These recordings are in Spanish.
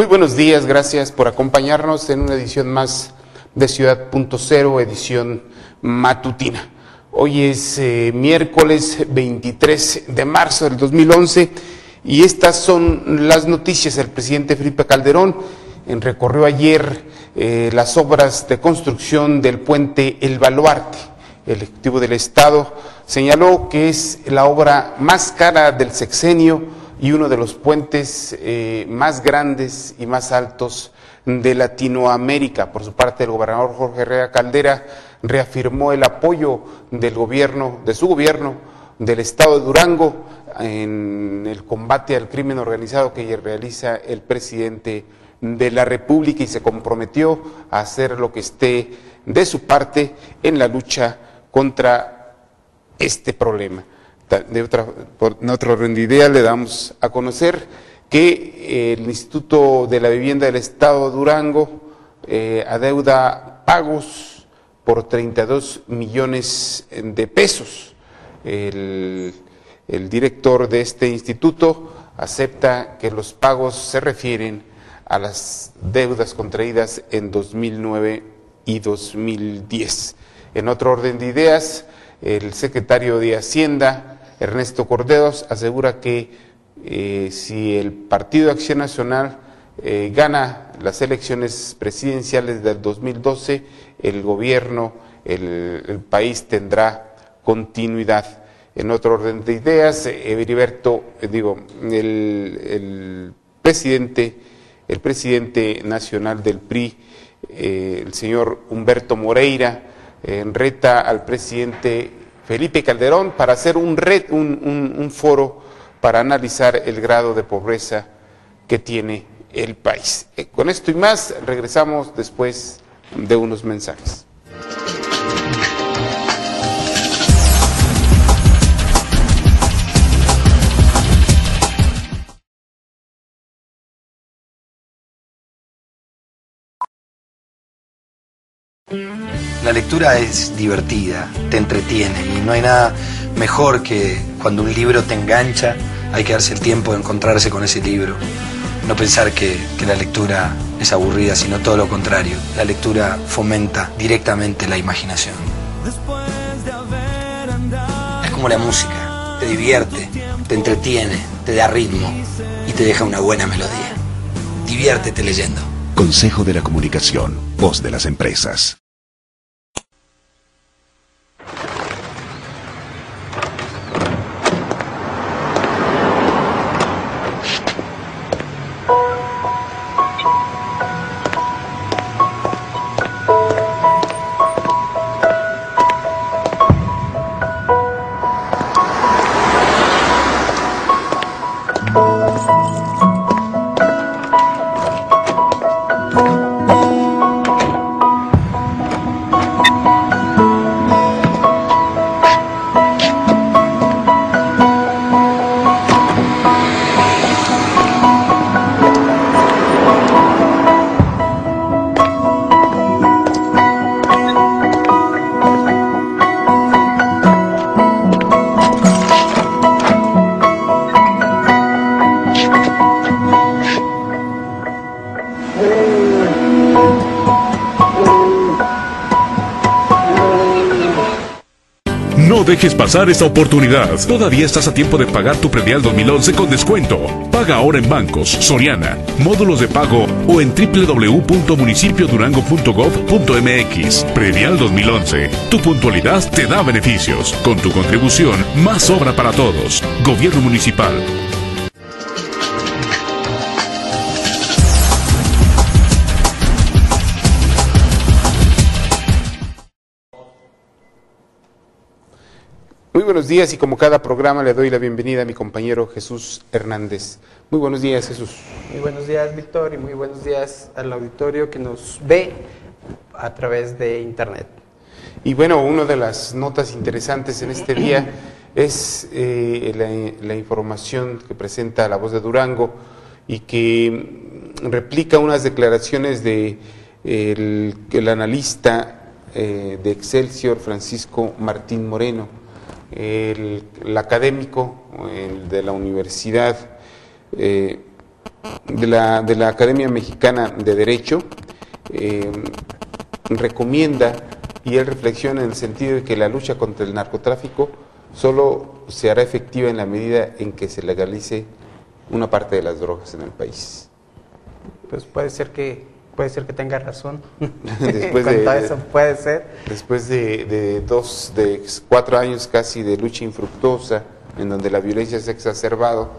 Muy buenos días, gracias por acompañarnos en una edición más de Ciudad.0, edición matutina. Hoy es miércoles 23 de marzo del 2011 y estas son las noticias. El presidente Felipe Calderón recorrió ayer las obras de construcción del puente El Baluarte. El Ejecutivo del Estado señaló que es la obra más cara del sexenio y uno de los puentes más grandes y más altos de Latinoamérica. Por su parte, el gobernador Jorge Herrera Caldera reafirmó el apoyo del gobierno, de su gobierno, del estado de Durango en el combate al crimen organizado que realiza el presidente de la República y se comprometió a hacer lo que esté de su parte en la lucha contra este problema. En otro orden de ideas le damos a conocer que el Instituto de la Vivienda del Estado de Durango adeuda pagos por 32 millones de pesos. El director de este instituto acepta que los pagos se refieren a las deudas contraídas en 2009 y 2010. En otro orden de ideas, el secretario de Hacienda, Ernesto Corderos, asegura que si el Partido Acción Nacional gana las elecciones presidenciales del 2012, el gobierno, el país tendrá continuidad. En otro orden de ideas, el presidente nacional del PRI, el señor Humberto Moreira, reta al presidente Felipe Calderón para hacer un foro para analizar el grado de pobreza que tiene el país. Con esto y más, regresamos después de unos mensajes. La lectura es divertida, te entretiene y no hay nada mejor que cuando un libro te engancha, hay que darse el tiempo de encontrarse con ese libro. No pensar que la lectura es aburrida, sino todo lo contrario. La lectura fomenta directamente la imaginación. Es como la música, te divierte, te entretiene, te da ritmo y te deja una buena melodía. Diviértete leyendo. Consejo de la Comunicación, voz de las empresas. No dejes pasar esta oportunidad. Todavía estás a tiempo de pagar tu predial 2011 con descuento. Paga ahora en bancos, Soriana, módulos de pago o en www.municipiodurango.gov.mx. Predial 2011. Tu puntualidad te da beneficios. Con tu contribución, más obra para todos. Gobierno Municipal. Muy buenos días y como cada programa le doy la bienvenida a mi compañero Jesús Hernández. Muy buenos días, Jesús. Muy buenos días, Víctor, y muy buenos días al auditorio que nos ve a través de internet. Y bueno, una de las notas interesantes en este día es la información que presenta La Voz de Durango y que replica unas declaraciones de el analista de Excelsior, Francisco Martín Moreno, el académico de la Universidad de la Academia Mexicana de Derecho recomienda y él reflexiona en el sentido de que la lucha contra el narcotráfico solo se hará efectiva en la medida en que se legalice una parte de las drogas en el país. Pues puede ser que tenga razón. Después eso puede ser. Después de 4 años casi de lucha infructuosa, en donde la violencia se ha exacerbado,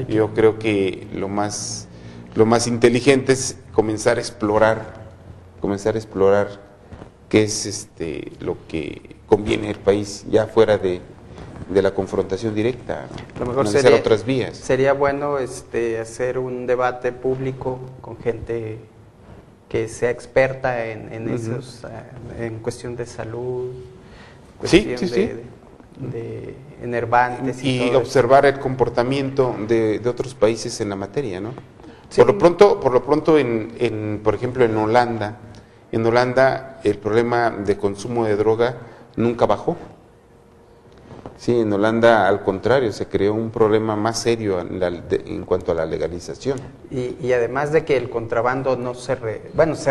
yo creo que lo más inteligente es comenzar a explorar qué es lo que conviene al país, ya fuera de la confrontación directa, ¿no? A lo mejor analizar otras vías. Sería bueno hacer un debate público con gente que sea experta en esos, en cuestión de salud, cuestión de enervantes y todo observar el comportamiento de otros países en la materia, ¿no? Sí. Por lo pronto por ejemplo en Holanda el problema de consumo de droga nunca bajó. Sí, en Holanda al contrario se creó un problema más serio en cuanto a la legalización. Y además de que el contrabando se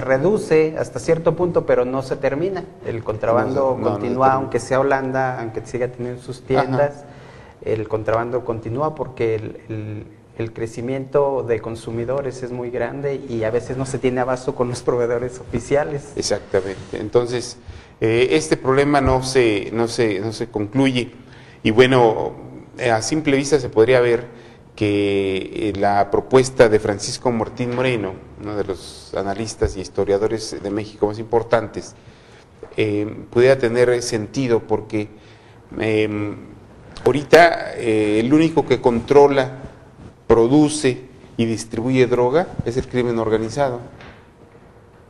reduce hasta cierto punto, pero no se termina. El contrabando continúa, aunque sea Holanda, aunque siga teniendo sus tiendas, el contrabando continúa porque el crecimiento de consumidores es muy grande y a veces no se tiene abasto con los proveedores oficiales. Exactamente. Entonces, este problema no se concluye. Y bueno, a simple vista se podría ver que la propuesta de Francisco Martín Moreno, uno de los analistas y historiadores de México más importantes, pudiera tener sentido porque ahorita el único que controla, produce y distribuye droga es el crimen organizado.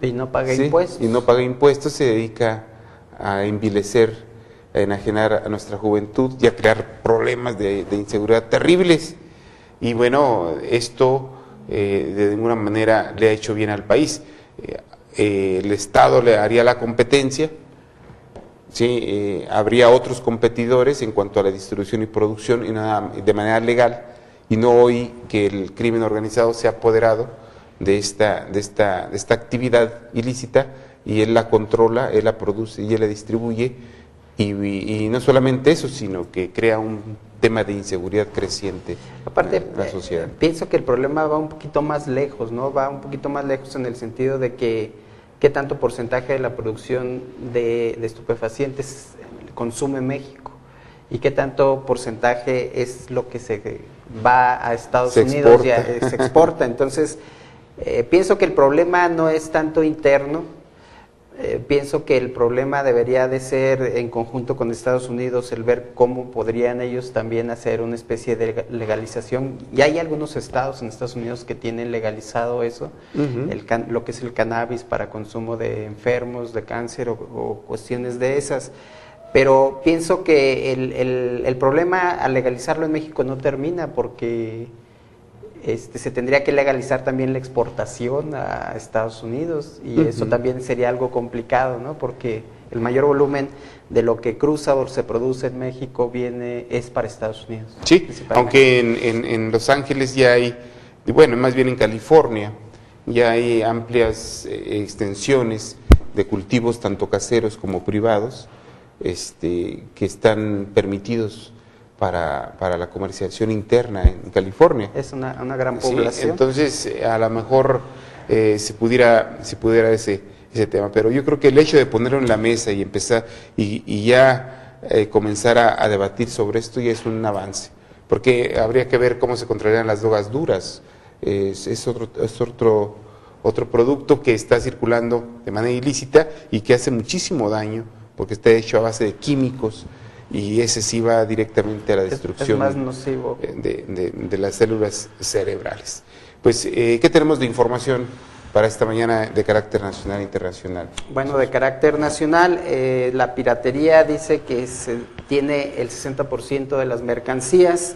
Y no paga impuestos. Y no paga impuestos, se dedica a envilecer, a enajenar a nuestra juventud y a crear problemas de inseguridad terribles. Y bueno, esto de ninguna manera le ha hecho bien al país. El Estado le haría la competencia, ¿sí? Habría otros competidores en cuanto a la distribución y producción de manera legal, y no hoy que el crimen organizado se ha apoderado de esta actividad ilícita y él la controla, él la produce y él la distribuye. Y no solamente eso, sino que crea un tema de inseguridad creciente. Aparte, en la sociedad. Pienso que el problema va un poquito más lejos, ¿no? Va un poquito más lejos en el sentido de que qué tanto porcentaje de la producción de estupefacientes consume México y qué tanto porcentaje es lo que se va a Estados Unidos y se exporta. Entonces, pienso que el problema no es tanto interno. Pienso que el problema debería de ser en conjunto con Estados Unidos, el ver cómo podrían ellos también hacer una especie de legalización. Ya hay algunos estados en Estados Unidos que tienen legalizado eso, lo que es el cannabis para consumo de enfermos, de cáncer o cuestiones de esas. Pero pienso que el problema al legalizarlo en México no termina porque se tendría que legalizar también la exportación a Estados Unidos y eso también sería algo complicado, ¿no? Porque el mayor volumen de lo que cruza o se produce en México es para Estados Unidos. Sí, aunque en Los Ángeles ya hay, bueno, más bien en California, ya hay amplias extensiones de cultivos tanto caseros como privados que están permitidos para la comercialización interna en California. Es una gran población. Sí, entonces, a lo mejor se pudiera ese tema, pero yo creo que el hecho de ponerlo en la mesa y empezar y ya comenzar a debatir sobre esto ya es un avance, porque habría que ver cómo se controlarían las drogas duras. Es otro producto que está circulando de manera ilícita y que hace muchísimo daño, porque está hecho a base de químicos, y ese sí va directamente a la destrucción es más nocivo de las células cerebrales. Pues, ¿qué tenemos de información para esta mañana de carácter nacional e internacional? Bueno, de carácter nacional, la piratería dice que tiene el 60% de las mercancías.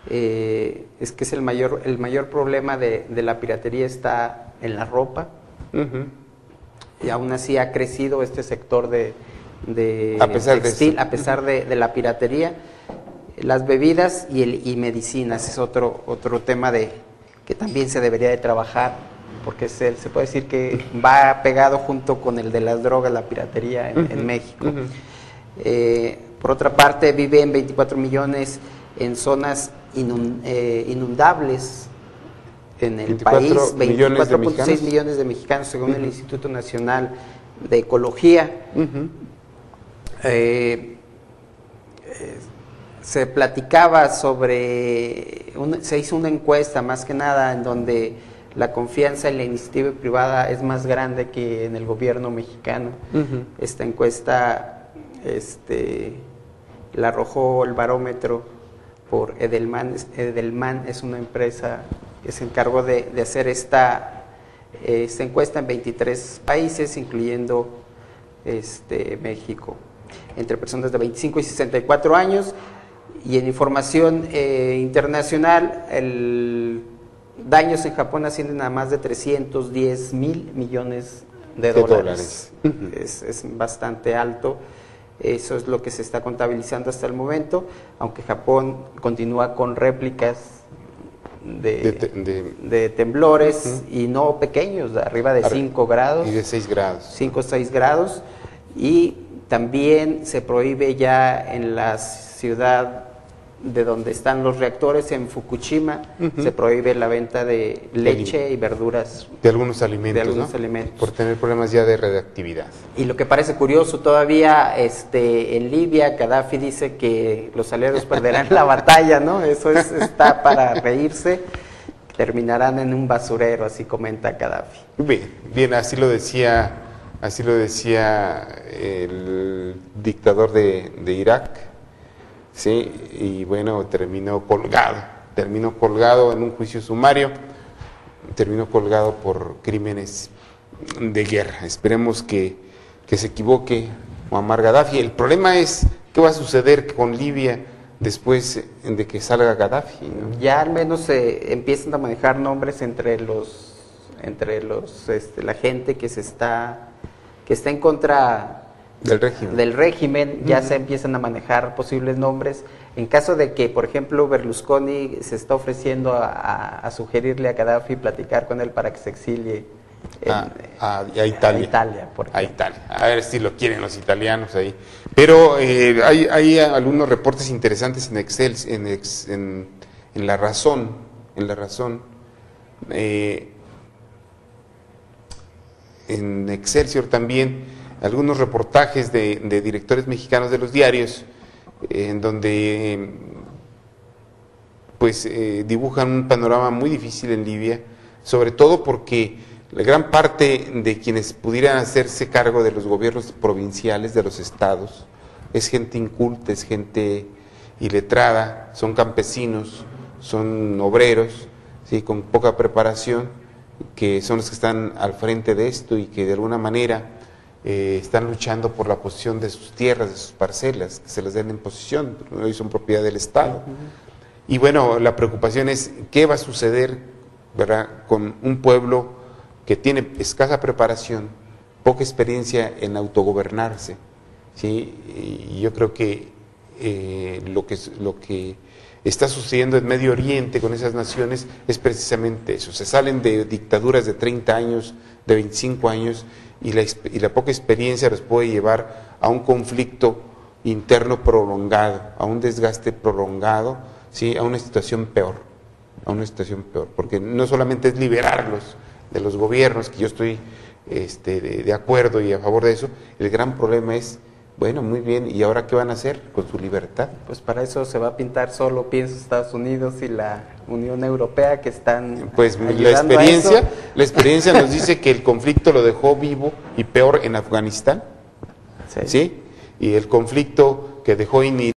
Es que es el mayor problema de la piratería está en la ropa. Y aún así ha crecido este sector de textil, a pesar de la piratería. Las bebidas y medicinas es otro tema de que también se debería de trabajar, porque se puede decir que va pegado junto con el de las drogas, la piratería en México. Por otra parte, viven 24 millones en zonas inundables en el país, 24.6 millones de mexicanos según el Instituto Nacional de Ecología. Se platicaba sobre, se hizo una encuesta más que nada en donde la confianza en la iniciativa privada es más grande que en el gobierno mexicano. Esta encuesta la arrojó el barómetro por Edelman. Edelman es una empresa que se encargó de hacer esta encuesta en 23 países, incluyendo México, entre personas de 25 y 64 años. Y en información internacional, daños en Japón ascienden a más de 310 mil millones de dólares. Es bastante alto. Eso es lo que se está contabilizando hasta el momento, aunque Japón continúa con réplicas de temblores y no pequeños, de arriba de 5 grados. Y de 6 grados. 5 o 6 grados. Y también se prohíbe ya en la ciudad de donde están los reactores, en Fukushima, se prohíbe la venta de leche y verduras. De algunos alimentos, por tener problemas ya de radiactividad. Y lo que parece curioso todavía, en Libia, Gaddafi dice que los aliados perderán la batalla, ¿no? Eso está para reírse, terminarán en un basurero, así comenta Gaddafi. Bien, así lo decía el dictador de Irak. Sí, y bueno, terminó colgado en un juicio sumario, terminó colgado por crímenes de guerra. Esperemos que se equivoque Muammar Gaddafi. El problema es, ¿qué va a suceder con Libia después de que salga Gaddafi, ¿no? Ya al menos se empiezan a manejar nombres entre la gente que está en contra del régimen, ya se empiezan a manejar posibles nombres. En caso de que, por ejemplo, Berlusconi se está ofreciendo a sugerirle a Gaddafi platicar con él para que se exilie a Italia. A Italia. A ver si lo quieren los italianos ahí. Pero hay algunos reportes interesantes en Excel, en La Razón. En Excelsior también, algunos reportajes de directores mexicanos de los diarios, en donde dibujan un panorama muy difícil en Libia, sobre todo porque la gran parte de quienes pudieran hacerse cargo de los gobiernos provinciales, de los estados, es gente inculta, es gente iletrada, son campesinos, son obreros, ¿sí?, con poca preparación, que son los que están al frente de esto y que de alguna manera están luchando por la posesión de sus tierras, de sus parcelas, que se les den en posesión, hoy son propiedad del Estado. Y bueno, la preocupación es qué va a suceder, ¿verdad?, con un pueblo que tiene escasa preparación, poca experiencia en autogobernarse, ¿sí? Y yo creo que lo que está sucediendo en Medio Oriente con esas naciones es precisamente eso. Se salen de dictaduras de 30 años, de 25 años, y la poca experiencia los puede llevar a un conflicto interno prolongado, a un desgaste prolongado, ¿sí?, a una situación peor, porque no solamente es liberarlos de los gobiernos, que yo estoy de acuerdo y a favor de eso. El gran problema es, bueno, muy bien, ¿y ahora qué van a hacer con su libertad? Pues para eso se va a pintar solo, pienso, Estados Unidos y la Unión Europea, que están la experiencia nos dice que el conflicto lo dejó vivo y peor en Afganistán, ¿sí? Y el conflicto que dejó